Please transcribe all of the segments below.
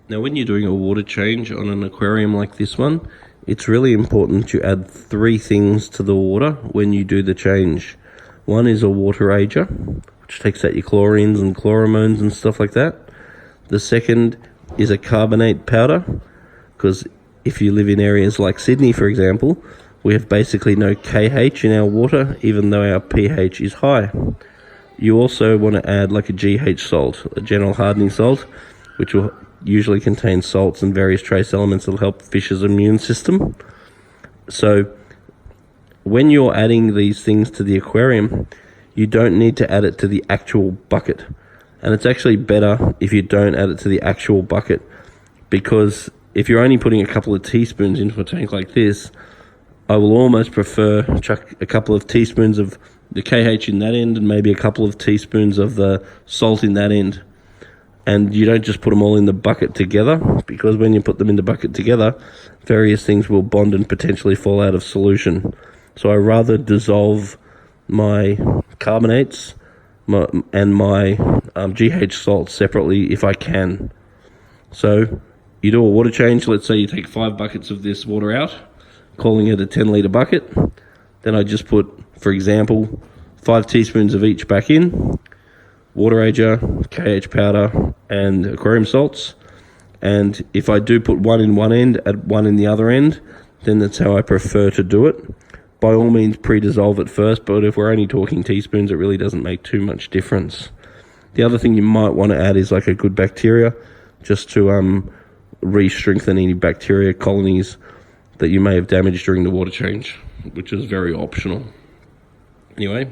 Now, when you're doing a water change on an aquarium like this one, it's really important to add 3 things to the water when you do the change. One is a water ager, which takes out your chlorines and chloramones and stuff like that. The second is a carbonate powder, because if you live in areas like Sydney, for example, we have basically no KH in our water, even though our pH is high. You also want to add like a GH salt, a general hardening salt, which will usually contain salts and various trace elements that will help fish's immune system. So when you're adding these things to the aquarium, you don't need to add it to the actual bucket. And it's actually better if you don't add it to the actual bucket, because if you're only putting a couple of teaspoons into a tank like this, I will almost prefer chuck a couple of teaspoons of the KH in that end and maybe a couple of teaspoons of the salt in that end. And you don't just put them all in the bucket together, because when you put them in the bucket together, various things will bond and potentially fall out of solution. So I rather dissolve my carbonates and my GH salt separately if I can. So you do a water change. Let's say you take 5 buckets of this water out, calling it a 10-litre bucket. Then I just put, for example, 5 teaspoons of each back in, water ager, KH powder, and aquarium salts. And if I do put one in one end, add one in the other end, then that's how I prefer to do it. By all means, pre-dissolve it first, but if we're only talking teaspoons, it really doesn't make too much difference. The other thing you might want to add is like a good bacteria, just to re-strengthen any bacteria colonies that you may have damaged during the water change, which is very optional. Anyway,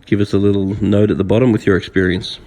give us a little note at the bottom with your experience.